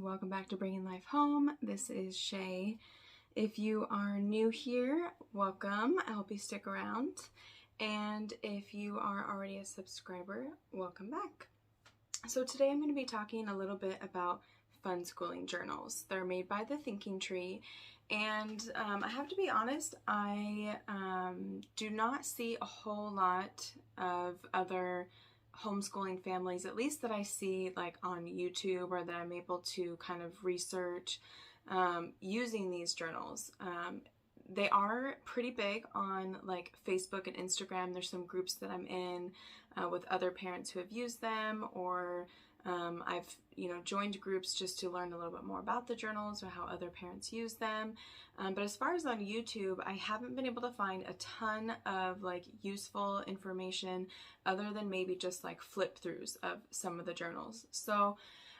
welcome back to Bringing Life Home. This is Shay. If you are new here, welcome. I hope you stick around. And if you are already a subscriber, welcome back. So today I'm going to be talking a little bit about fun schooling journals. They're made by the Thinking Tree, and I have to be honest, I do not see a whole lot of other homeschooling families, at least that I see like on YouTube or that I'm able to kind of research using these journals. They are pretty big on like Facebook and Instagram. There's some groups that I'm in with other parents who have used them, or I've joined groups just to learn a little bit more about the journals or how other parents use them. But as far as on YouTube, I haven't been able to find a ton of like useful information other than maybe just like flip throughs of some of the journals. So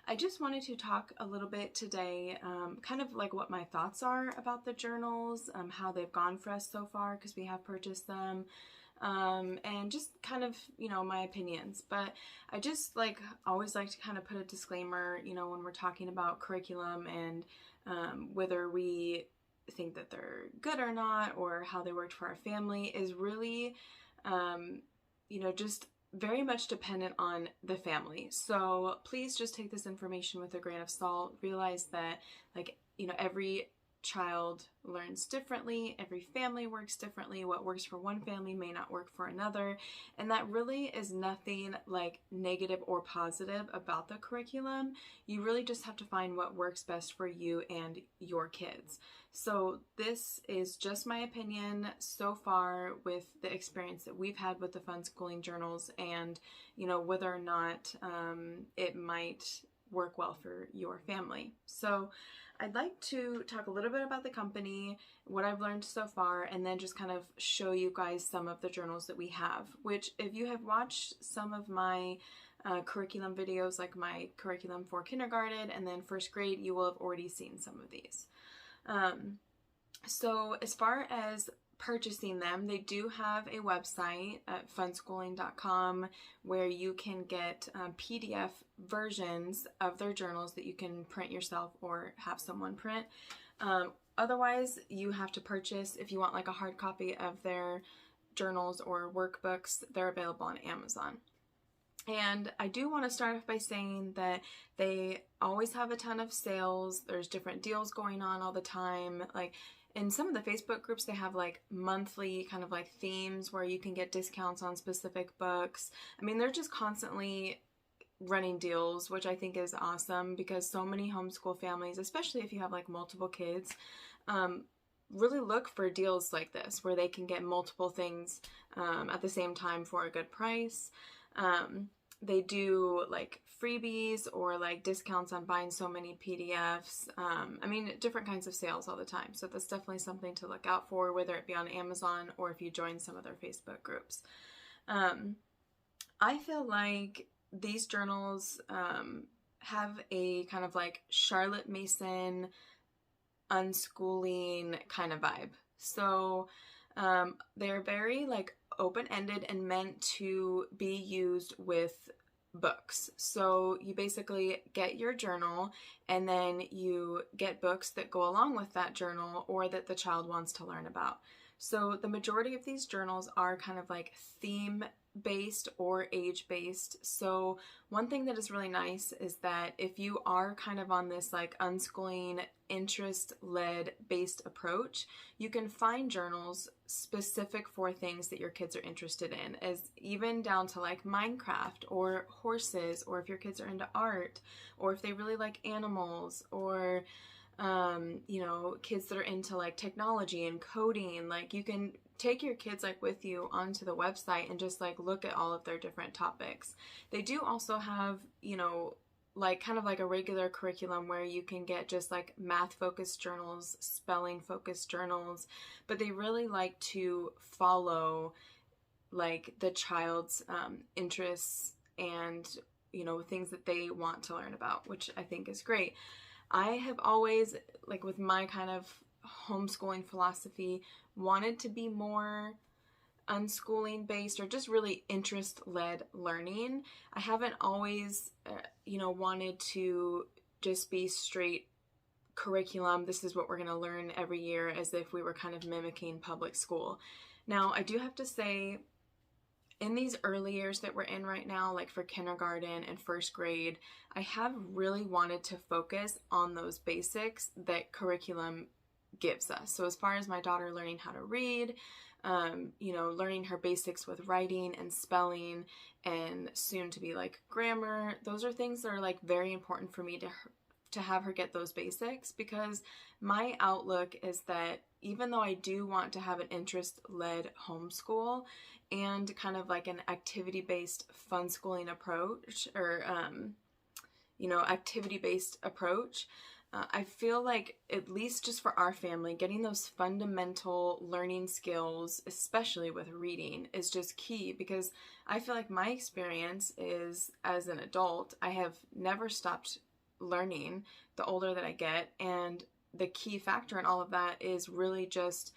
I just wanted to talk a little bit today, kind of like what my thoughts are about the journals, how they've gone for us so far because we have purchased them. And just kind of, my opinions. But I just always like to kind of put a disclaimer, when we're talking about curriculum and whether we think that they're good or not, or how they worked for our family is really, just very much dependent on the family. So please just take this information with a grain of salt. Realize that every child learns differently, every family works differently. What works for one family may not work for another, and that really is nothing like negative or positive about the curriculum. You really just have to find what works best for you and your kids. So this is just my opinion so far with the experience that we've had with the fun schooling journals, and whether or not it might work well for your family. So I'd like to talk a little bit about the company, what I've learned so far, and then just kind of show you guys some of the journals that we have, which if you have watched some of my curriculum videos, like my curriculum for kindergarten and then first grade, you will have already seen some of these. So as far as purchasing them, they do have a website at funschooling.com where you can get PDF versions of their journals that you can print yourself or have someone print. Otherwise, you have to purchase, if you want like a hard copy of their journals or workbooks, they're available on Amazon. And I do want to start off by saying that they always have a ton of sales. There's different deals going on all the time. In some of the Facebook groups, they have like monthly kind of like themes where you can get discounts on specific books. I mean, they're just constantly running deals, which I think is awesome because so many homeschool families, especially if you have like multiple kids, really look for deals like this where they can get multiple things at the same time for a good price. They do like freebies or like discounts on buying so many PDFs. Different kinds of sales all the time. So that's definitely something to look out for, whether it be on Amazon or if you join some of their Facebook groups. I feel like these journals have a kind of like Charlotte Mason unschooling kind of vibe. So they're very like open-ended and meant to be used with books. So you basically get your journal and then you get books that go along with that journal or that the child wants to learn about. So the majority of these journals are kind of like theme-based or age-based. So one thing that is really nice is that if you are kind of on this like unschooling interest-led based approach, you can find journals specific for things that your kids are interested in, as even down to like Minecraft or horses, or if your kids are into art, or if they really like animals, or kids that are into like technology and coding. Like you can take your kids like with you onto the website and just like look at all of their different topics. They do also have, like kind of like a regular curriculum where you can get just like math focused journals, spelling focused journals, but they really like to follow like the child's interests and things that they want to learn about, which I think is great. I have always, like with my kind of homeschooling philosophy, wanted to be more unschooling based or just really interest led learning. I haven't always wanted to just be straight curriculum. This is what we're going to learn every year, as if we were kind of mimicking public school. Now, I do have to say, in these early years that we're in right now, like for kindergarten and first grade, I have really wanted to focus on those basics that curriculum gives us. So as far as my daughter learning how to read, learning her basics with writing and spelling, and soon to be like grammar, those are things that are like very important for me to have her get those basics, because my outlook is that even though I do want to have an interest-led homeschool and kind of like an activity-based fun schooling approach, or activity-based approach, I feel like, at least just for our family, getting those fundamental learning skills, especially with reading, is just key, because I feel like my experience is, as an adult, I have never stopped learning the older that I get, and the key factor in all of that is really just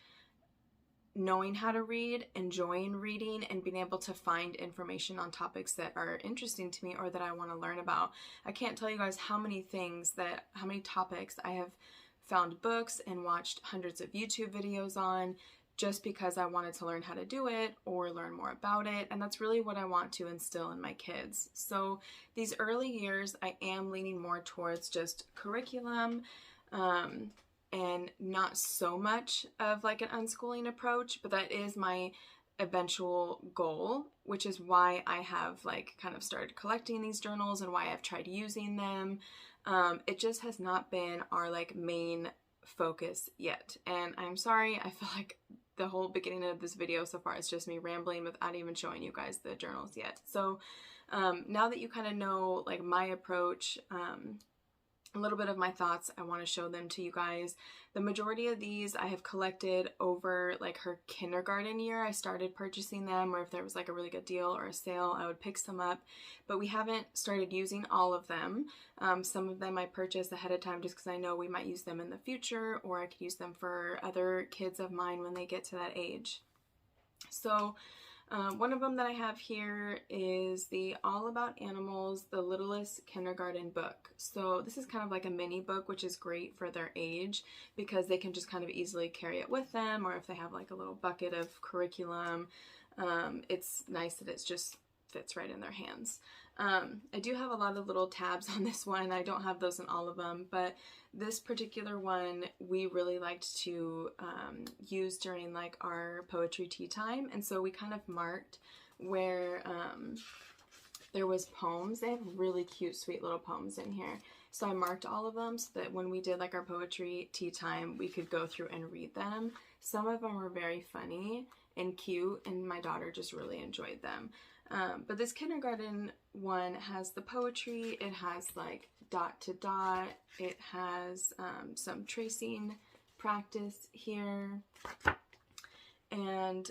knowing how to read, enjoying reading, and being able to find information on topics that are interesting to me or that I want to learn about. I can't tell you guys how many topics I have found books and watched hundreds of YouTube videos on, just because I wanted to learn how to do it or learn more about it. And that's really what I want to instill in my kids. So these early years, I am leaning more towards just curriculum, and not so much of like an unschooling approach, but that is my eventual goal, which is why I have like kind of started collecting these journals and why I've tried using them. It just has not been our like main focus yet. And I'm sorry, I feel like the whole beginning of this video so far is just me rambling without even showing you guys the journals yet. So now that you kind of know like my approach, a little bit of my thoughts, I want to show them to you guys. The majority of these I have collected over like her kindergarten year. I started purchasing them, or if there was like a really good deal or a sale, I would pick some up, but we haven't started using all of them. Some of them I purchased ahead of time just because I know we might use them in the future, or I could use them for other kids of mine when they get to that age. So one of them that I have here is the All About Animals, The Littlest Kindergarten book. So this is kind of like a mini book, which is great for their age because they can just kind of easily carry it with them, or if they have like a little bucket of curriculum, it's nice that it just fits right in their hands. I do have a lot of little tabs on this one. I don't have those in all of them, but this particular one we really liked to use during like our poetry tea time, and so we kind of marked where there was poems. They have really cute, sweet little poems in here. So I marked all of them so that when we did like our poetry tea time, we could go through and read them. Some of them were very funny and cute, and my daughter just really enjoyed them. But this kindergarten one has the poetry, it has like dot to dot, it has some tracing practice here, and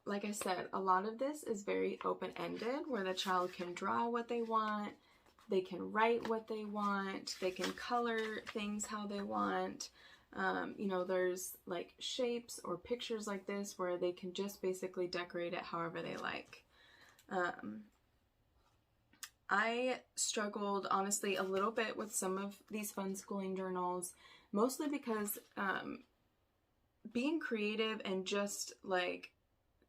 like I said, a lot of this is very open-ended, where the child can draw what they want, they can write what they want, they can color things how they want. There's like shapes or pictures like this where they can just basically decorate it however they like. I struggled honestly a little bit with some of these fun schooling journals, mostly because being creative and just like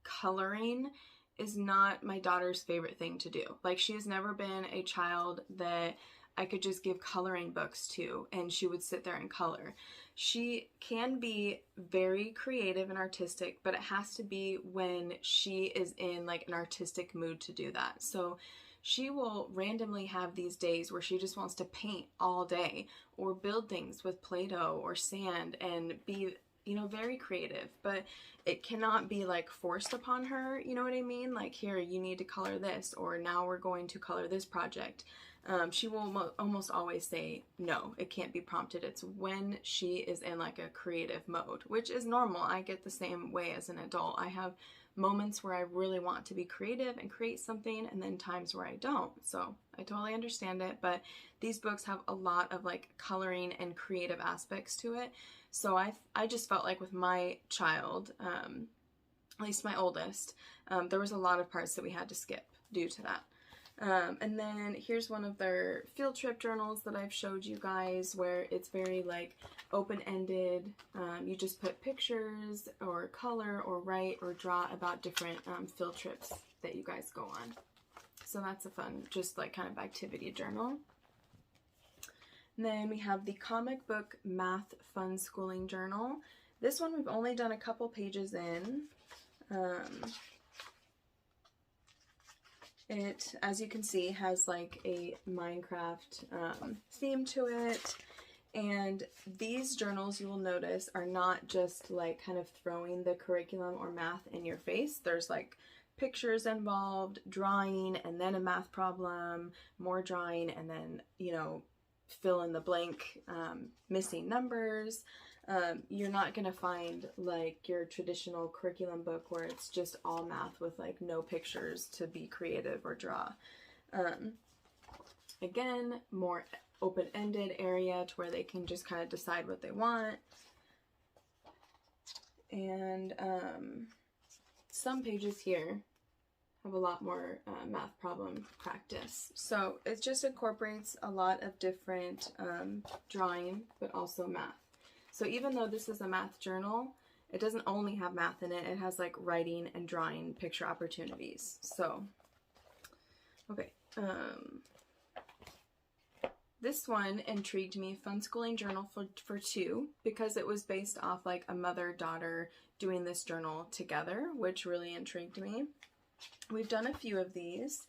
coloring is not my daughter's favorite thing to do. Like, she has never been a child that I could just give coloring books to and she would sit there and color. She can be very creative and artistic, but it has to be when she is in like an artistic mood to do that. So she will randomly have these days where she just wants to paint all day or build things with Play-Doh or sand and be, very creative, but it cannot be like forced upon her. You know what I mean? Like, here, you need to color this, or now we're going to color this project. She will almost always say no, it can't be prompted. It's when she is in like a creative mode, which is normal. I get the same way as an adult. I have moments where I really want to be creative and create something, and then times where I don't. So I totally understand it, but these books have a lot of like coloring and creative aspects to it. So I just felt like with my child, at least my oldest, there was a lot of parts that we had to skip due to that. And then here's one of their field trip journals that I've showed you guys, where it's very like open-ended. You just put pictures or color or write or draw about different field trips that you guys go on. So that's a fun, just like kind of activity journal. And then we have the comic book math fun schooling journal. This one we've only done a couple pages in. It, as you can see, has like a Minecraft theme to it. And these journals, you will notice, are not just like kind of throwing the curriculum or math in your face. There's like pictures involved, drawing, and then a math problem, more drawing, and then, you know, fill in the blank, missing numbers. You're not going to find like your traditional curriculum book where it's just all math with like no pictures to be creative or draw. Again, more open-ended area to where they can just kind of decide what they want. And some pages here have a lot more math problem practice. So it just incorporates a lot of different drawing, but also math. So even though this is a math journal, it doesn't only have math in it. It has like writing and drawing picture opportunities. So, okay. This one intrigued me, Fun Schooling Journal for Two, because it was based off like a mother-daughter doing this journal together, which really intrigued me. We've done a few of these.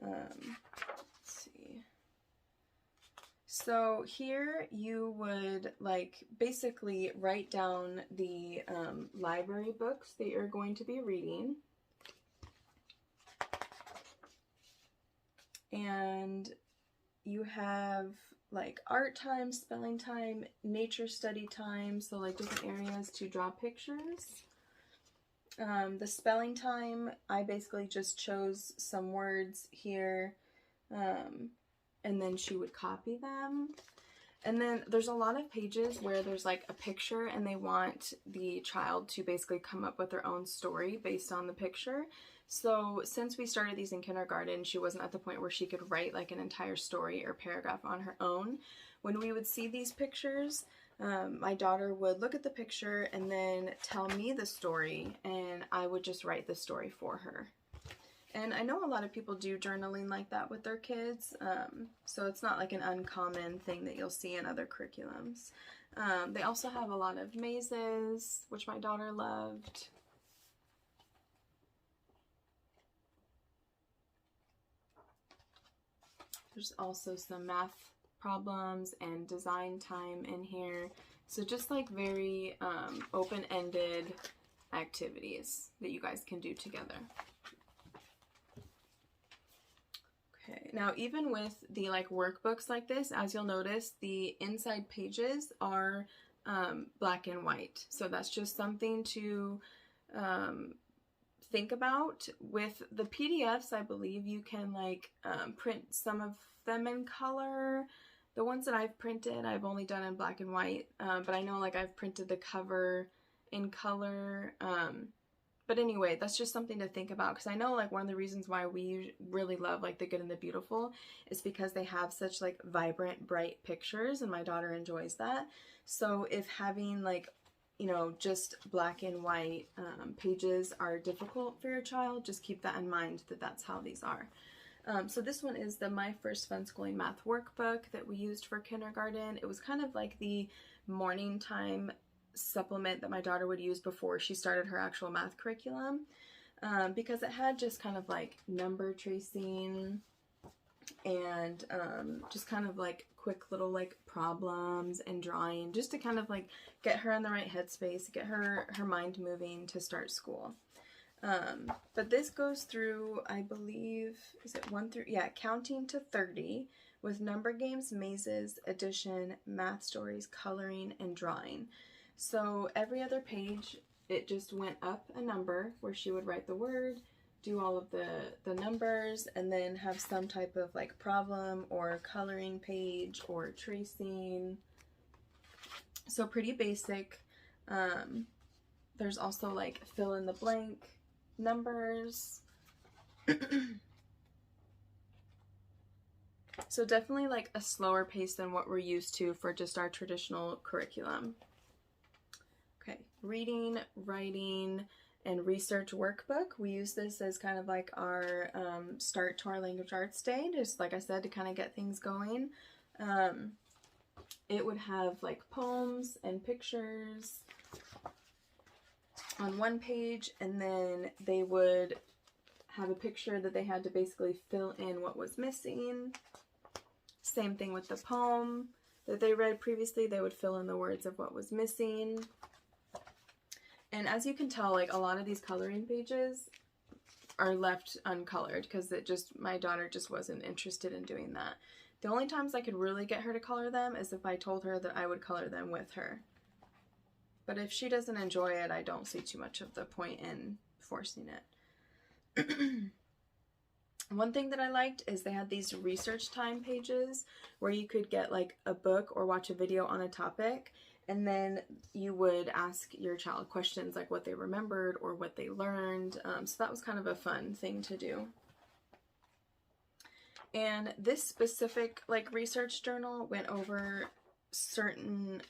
Let's see. So here you would like basically write down the library books that you're going to be reading. And you have like art time, spelling time, nature study time, so like different areas to draw pictures. The spelling time, I basically just chose some words here, and then she would copy them. And then there's a lot of pages where there's like a picture and they want the child to basically come up with their own story based on the picture. So since we started these in kindergarten, she wasn't at the point where she could write like an entire story or paragraph on her own. When we would see these pictures, my daughter would look at the picture and then tell me the story, and I would just write the story for her. And I know a lot of people do journaling like that with their kids, so it's not like an uncommon thing that you'll see in other curriculums. They also have a lot of mazes, which my daughter loved. There's also some math problems and design time in here. So just like very open-ended activities that you guys can do together. Okay, now even with the like workbooks like this, as you'll notice, the inside pages are black and white. So that's just something to think about. With the PDFs, I believe you can like print some of them in color. The ones that I've printed, I've only done in black and white, but I know like I've printed the cover in color. But anyway, that's just something to think about, because I know like one of the reasons why we really love like The Good and the Beautiful is because they have such like vibrant, bright pictures, and my daughter enjoys that. So if having like, you know, just black and white pages are difficult for your child, just keep that in mind, that that's how these are. So this one is the My First Fun Schooling Math Workbook that we used for kindergarten. It was kind of like the morning time supplement that my daughter would use before she started her actual math curriculum, because it had just kind of like number tracing and just kind of like quick little like problems and drawing, just to kind of like get her in the right headspace, get her mind moving to start school. But this goes through, I believe, is it 1 through, yeah, counting to 30 with number games, mazes, addition, math stories, coloring, and drawing. So every other page, it just went up a number where she would write the word, do all of the numbers, and then have some type of like problem or coloring page or tracing. So pretty basic. There's also like fill in the blank numbers. So definitely like a slower pace than what we're used to for just our traditional curriculum. Okay, reading, writing, and research workbook. We use this as kind of like our start to our language arts day, just like I said, to kind of get things going. It would have like poems and pictures on one page, and then they would have a picture that they had to basically fill in what was missing. Same thing with the poem that they read previously, they would fill in the words of what was missing. And as you can tell, like a lot of these coloring pages are left uncolored because my daughter just wasn't interested in doing that. The only times I could really get her to color them is if I told her that I would color them with her. But if she doesn't enjoy it, I don't see too much of the point in forcing it. One thing that I liked is they had these research time pages where you could get like a book or watch a video on a topic, and then you would ask your child questions like what they remembered or what they learned. So that was kind of a fun thing to do. And this specific like research journal went over certain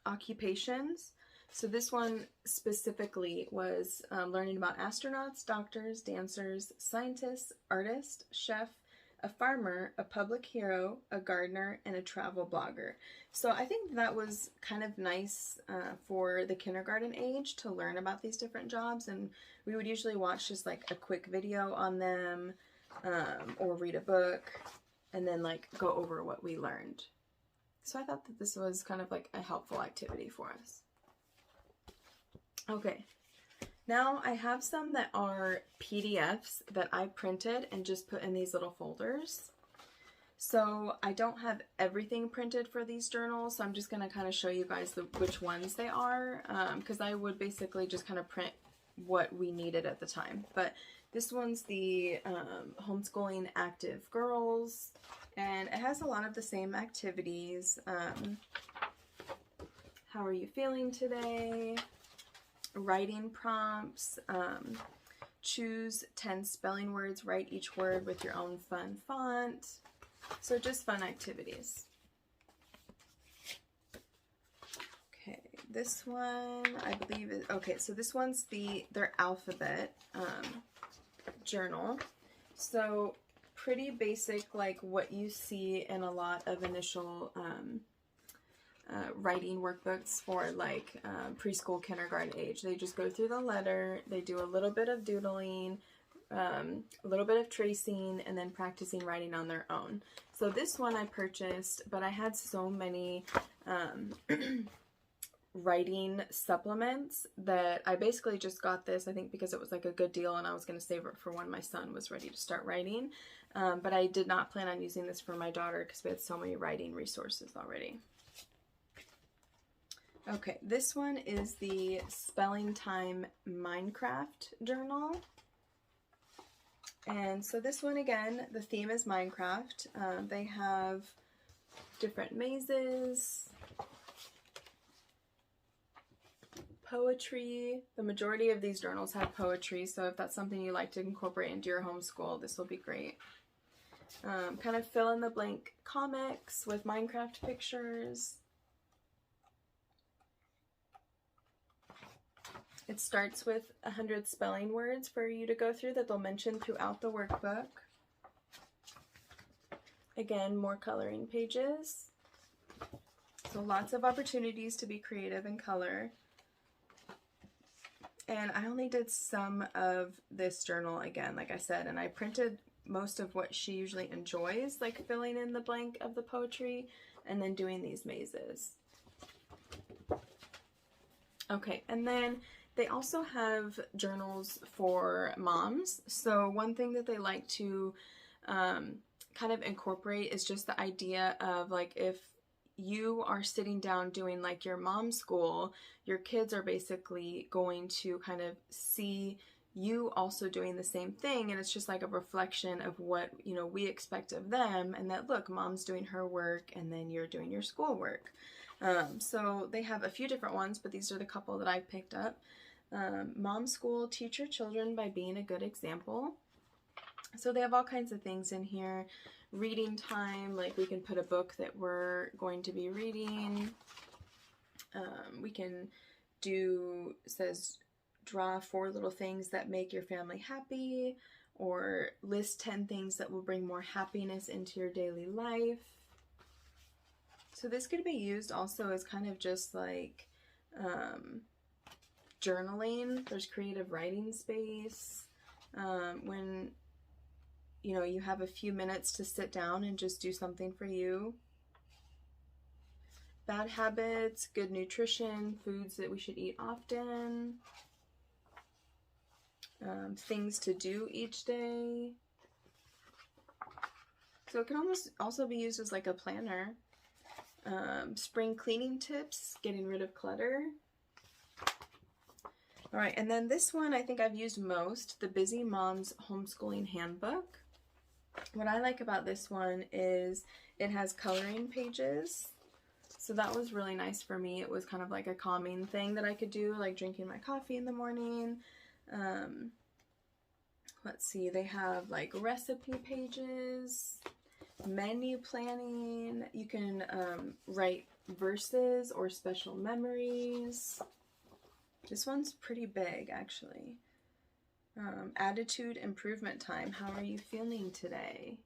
occupations. So this one specifically was learning about astronauts, doctors, dancers, scientists, artists, chef, a farmer, a public hero, a gardener, and a travel blogger. So I think that was kind of nice for the kindergarten age to learn about these different jobs, and we would usually watch just like a quick video on them or read a book and then like go over what we learned. So I thought that this was kind of like a helpful activity for us. Okay, now I have some that are PDFs that I printed and just put in these little folders. So I don't have everything printed for these journals, so I'm just going to kind of show you guys which ones they are, because I would basically just kind of print what we needed at the time. But this one's the Homeschooling Active Girls, and it has a lot of the same activities. How are you feeling today? Writing prompts, choose 10 spelling words, write each word with your own fun font. So just fun activities. Okay, this one I believe is, okay, so this one's their alphabet journal. So pretty basic, like what you see in a lot of initial writing workbooks for like preschool, kindergarten age. They just go through the letter, they do a little bit of doodling, a little bit of tracing, and then practicing writing on their own. So this one I purchased, but I had so many writing supplements that I basically just got this, I think because it was like a good deal and I was going to save it for when my son was ready to start writing. But I did not plan on using this for my daughter because we had so many writing resources already. Okay, this one is the Spelling Time Minecraft journal. And so this one, again, the theme is Minecraft. They have different mazes, poetry. The majority of these journals have poetry, so if that's something you like to incorporate into your homeschool, this will be great. Kind of fill in the blank comics with Minecraft pictures. It starts with 100 spelling words for you to go through that they'll mention throughout the workbook. Again, more coloring pages. So lots of opportunities to be creative and color. And I only did some of this journal again, like I said, and I printed most of what she usually enjoys, like filling in the blank of the poetry and then doing these mazes. Okay, and then they also have journals for moms. So one thing that they like to kind of incorporate is just the idea of like if you are sitting down doing like your mom school, your kids are basically going to kind of see you also doing the same thing, and it's just like a reflection of what, you know, we expect of them, and that look, mom's doing her work and then you're doing your schoolwork. So they have a few different ones, but these are the couple that I picked up. Mom School, Teach Your Children by Being a Good Example. So they have all kinds of things in here. Reading time, like we can put a book that we're going to be reading. We can do, says, draw 4 little things that make your family happy, or list 10 things that will bring more happiness into your daily life. So this could be used also as kind of just like journaling. There's creative writing space. When you have a few minutes to sit down and just do something for you. Bad habits, good nutrition, foods that we should eat often, things to do each day. So it can almost also be used as like a planner. Spring cleaning tips, getting rid of clutter. All right, and then this one I think I've used most, the Busy Mom's Homeschooling Handbook. What I like about this one is it has coloring pages. So that was really nice for me. It was kind of like a calming thing that I could do, like drinking my coffee in the morning. Let's see, they have like recipe pages, menu planning. You can write verses or special memories. This one's pretty big, actually. Attitude improvement time. How are you feeling today?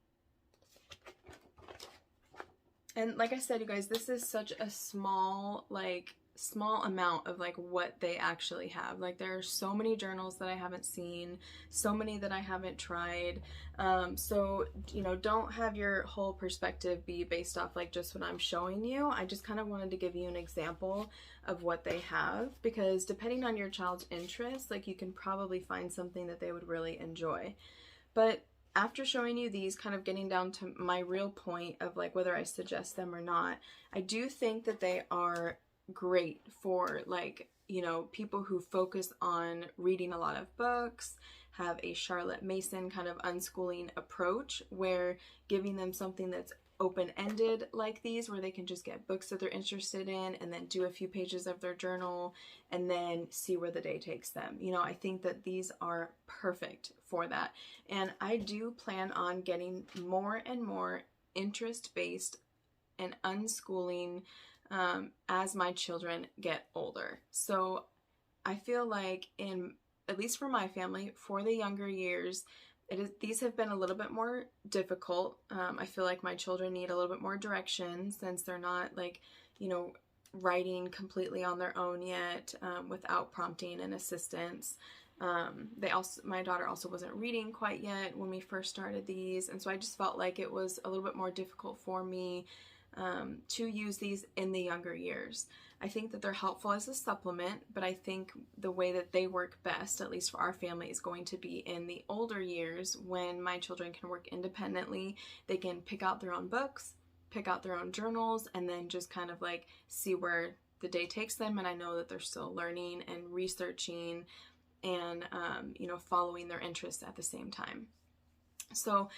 And like I said, you guys, this is such a small amount of like what they actually have. Like there are so many journals that I haven't seen, so many that I haven't tried. So, don't have your whole perspective be based off like just what I'm showing you. I just kind of wanted to give you an example of what they have, because depending on your child's interests, like you can probably find something that they would really enjoy. But after showing you these, kind of getting down to my real point of like whether I suggest them or not, I do think that they are great for like, people who focus on reading a lot of books, have a Charlotte Mason kind of unschooling approach where giving them something that's open-ended like these, where they can just get books that they're interested in and then do a few pages of their journal and then see where the day takes them. I think that these are perfect for that. And I do plan on getting more and more interest-based and unschooling as my children get older. So I feel like at least for my family, for the younger years, these have been a little bit more difficult. I feel like my children need a little bit more direction since they're not like, writing completely on their own yet, without prompting and assistance. My daughter also wasn't reading quite yet when we first started these. And so I just felt like it was a little bit more difficult for me to use these in the younger years. I think that they're helpful as a supplement, but I think the way that they work best, at least for our family, is going to be in the older years when my children can work independently. They can pick out their own books, pick out their own journals, and then just kind of like see where the day takes them. And I know that they're still learning and researching and, following their interests at the same time. So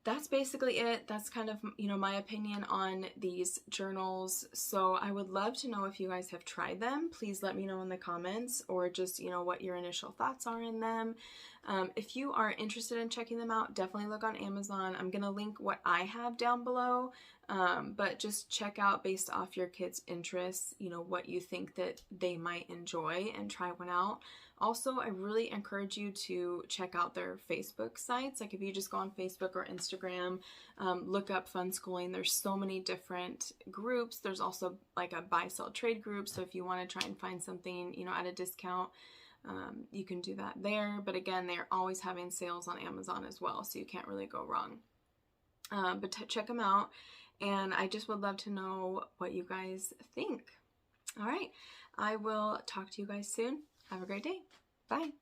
that's basically it. That's kind of, my opinion on these journals. So I would love to know if you guys have tried them. Please let me know in the comments, or just, what your initial thoughts are in them. If you are interested in checking them out, definitely look on Amazon. I'm going to link what I have down below, but just check out based off your kids' interests, what you think that they might enjoy, and try one out. Also, I really encourage you to check out their Facebook sites. Like if you just go on Facebook or Instagram, look up Fun Schooling. There's so many different groups. There's also like a buy-sell trade group. So if you want to try and find something, at a discount, you can do that there. But again, they're always having sales on Amazon as well, so you can't really go wrong. But check them out. And I just would love to know what you guys think. All right. I will talk to you guys soon. Have a great day. Bye.